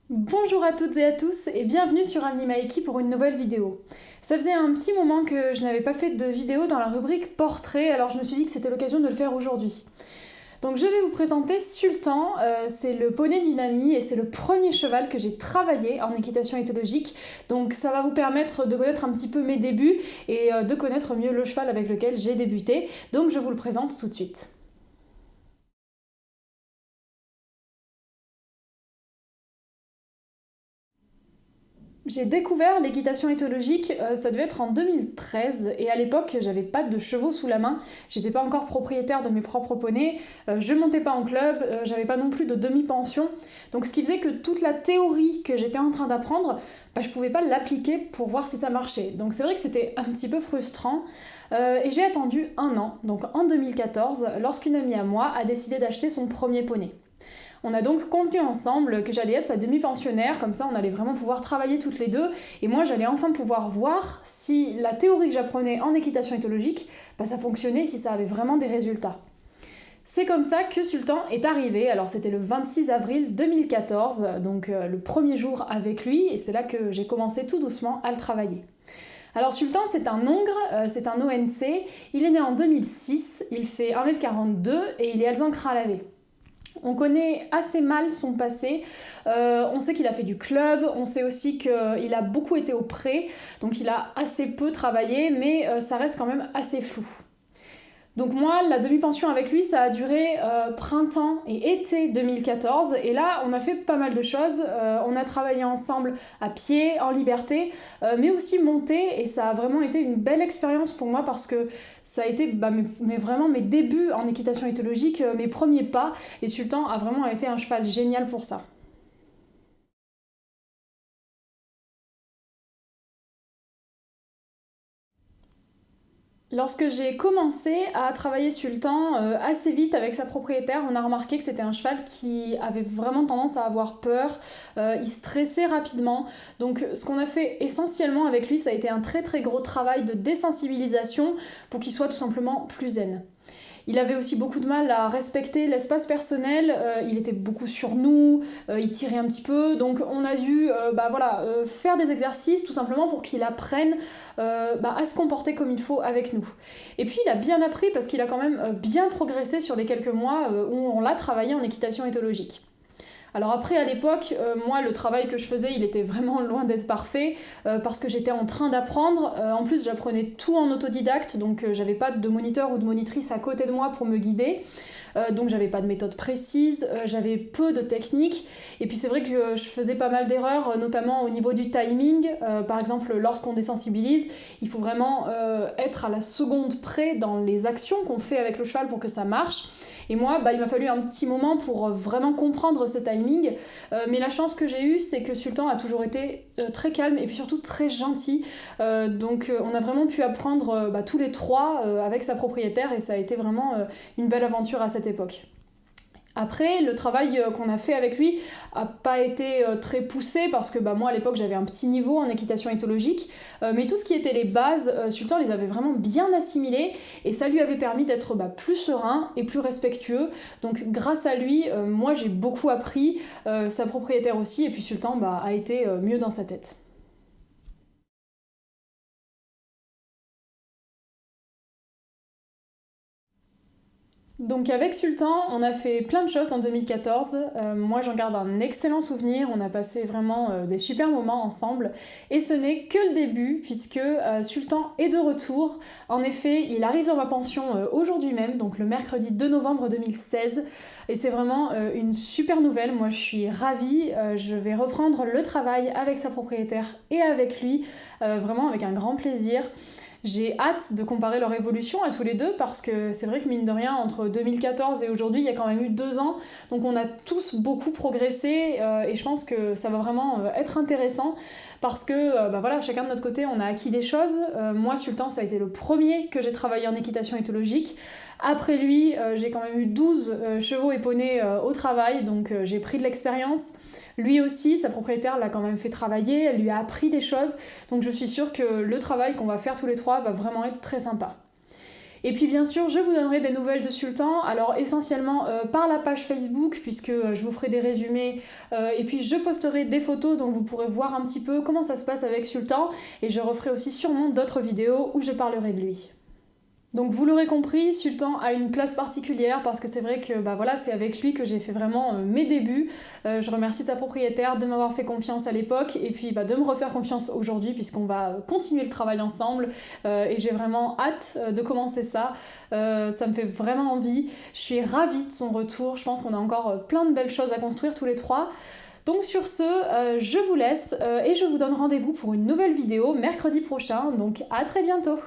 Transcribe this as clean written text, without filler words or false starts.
Bonjour à toutes et à tous et bienvenue sur Animaeki pour une nouvelle vidéo. Ça faisait un petit moment que je n'avais pas fait de vidéo dans la rubrique portrait, alors je me suis dit que c'était l'occasion de le faire aujourd'hui. Donc je vais vous présenter Sultan, c'est le poney d'une amie et c'est le premier cheval que j'ai travaillé en équitation éthologique. Donc ça va vous permettre de connaître un petit peu mes débuts et de connaître mieux le cheval avec lequel j'ai débuté. Donc je vous le présente tout de suite. J'ai découvert l'équitation éthologique, ça devait être en 2013, et à l'époque j'avais pas de chevaux sous la main, j'étais pas encore propriétaire de mes propres poneys, je montais pas en club, j'avais pas non plus de demi-pension, donc ce qui faisait que toute la théorie que j'étais en train d'apprendre, je pouvais pas l'appliquer pour voir si ça marchait. Donc c'est vrai que c'était un petit peu frustrant, et j'ai attendu un an, donc en 2014, lorsqu'une amie à moi a décidé d'acheter son premier poney. On a donc convenu ensemble que j'allais être sa demi-pensionnaire, comme ça on allait vraiment pouvoir travailler toutes les deux, et moi j'allais enfin pouvoir voir si la théorie que j'apprenais en équitation éthologique, ça fonctionnait, si ça avait vraiment des résultats. C'est comme ça que Sultan est arrivé, alors c'était le 26 avril 2014, donc le premier jour avec lui, et c'est là que j'ai commencé tout doucement à le travailler. Alors Sultan, c'est un Hongre, c'est un ONC, il est né en 2006, il fait 1m42 et il est alezan lavé. On connaît assez mal son passé, on sait qu'il a fait du club, on sait aussi qu'il a beaucoup été au pré, donc il a assez peu travaillé, mais ça reste quand même assez flou. Donc moi, la demi-pension avec lui, ça a duré printemps et été 2014, et là, on a fait pas mal de choses. On a travaillé ensemble à pied, en liberté, mais aussi monté, et ça a vraiment été une belle expérience pour moi parce que ça a été vraiment mes débuts en équitation éthologique, mes premiers pas, et Sultan a vraiment été un cheval génial pour ça. Lorsque j'ai commencé à travailler Sultan, assez vite avec sa propriétaire, on a remarqué que c'était un cheval qui avait vraiment tendance à avoir peur, il stressait rapidement. Donc ce qu'on a fait essentiellement avec lui, ça a été un très très gros travail de désensibilisation pour qu'il soit tout simplement plus zen. Il avait aussi beaucoup de mal à respecter l'espace personnel, il était beaucoup sur nous, il tirait un petit peu, donc on a dû faire des exercices tout simplement pour qu'il apprenne à se comporter comme il faut avec nous. Et puis il a bien appris parce qu'il a quand même bien progressé sur les quelques mois où on l'a travaillé en équitation éthologique. Alors après, à l'époque, moi, le travail que je faisais, il était vraiment loin d'être parfait, parce que j'étais en train d'apprendre. En plus, j'apprenais tout en autodidacte, donc j'avais pas de moniteur ou de monitrice à côté de moi pour me guider. Donc j'avais pas de méthode précise, j'avais peu de techniques, et puis c'est vrai que je faisais pas mal d'erreurs, notamment au niveau du timing. Par exemple, lorsqu'on désensibilise, il faut vraiment être à la seconde près dans les actions qu'on fait avec le cheval pour que ça marche. Et moi, il m'a fallu un petit moment pour vraiment comprendre ce timing, mais la chance que j'ai eue, c'est que Sultan a toujours été très calme et puis surtout très gentil. Donc on a vraiment pu apprendre tous les trois avec sa propriétaire, et ça a été vraiment une belle aventure à cette époque. Après, le travail qu'on a fait avec lui a pas été très poussé parce que moi à l'époque j'avais un petit niveau en équitation éthologique, mais tout ce qui était les bases, Sultan les avait vraiment bien assimilées, et ça lui avait permis d'être plus serein et plus respectueux. Donc grâce à lui, moi j'ai beaucoup appris, sa propriétaire aussi, et puis Sultan a été mieux dans sa tête. Donc avec Sultan, on a fait plein de choses en 2014. Moi j'en garde un excellent souvenir, on a passé vraiment des super moments ensemble. Et ce n'est que le début puisque Sultan est de retour. En effet, il arrive dans ma pension aujourd'hui même, donc le mercredi 2 novembre 2016. Et c'est vraiment une super nouvelle, moi je suis ravie. Je vais reprendre le travail avec sa propriétaire et avec lui, vraiment avec un grand plaisir. J'ai hâte de comparer leur évolution à tous les deux parce que c'est vrai que mine de rien, entre 2014 et aujourd'hui, il y a quand même eu 2 ans. Donc on a tous beaucoup progressé, et je pense que ça va vraiment être intéressant parce que chacun de notre côté, on a acquis des choses. Moi, Sultan, ça a été le premier que j'ai travaillé en équitation éthologique. Après lui, j'ai quand même eu 12 chevaux et poneys au travail, donc j'ai pris de l'expérience. Lui aussi, sa propriétaire l'a quand même fait travailler, elle lui a appris des choses, donc je suis sûre que le travail qu'on va faire tous les trois va vraiment être très sympa. Et puis bien sûr, je vous donnerai des nouvelles de Sultan, alors essentiellement par la page Facebook, puisque je vous ferai des résumés, et puis je posterai des photos, donc vous pourrez voir un petit peu comment ça se passe avec Sultan, et je referai aussi sûrement d'autres vidéos où je parlerai de lui. Donc vous l'aurez compris, Sultan a une place particulière parce que c'est vrai que voilà, c'est avec lui que j'ai fait vraiment mes débuts. Je remercie sa propriétaire de m'avoir fait confiance à l'époque et puis de me refaire confiance aujourd'hui puisqu'on va continuer le travail ensemble et j'ai vraiment hâte de commencer ça. Ça me fait vraiment envie. Je suis ravie de son retour. Je pense qu'on a encore plein de belles choses à construire tous les trois. Donc sur ce, je vous laisse et je vous donne rendez-vous pour une nouvelle vidéo mercredi prochain. Donc à très bientôt!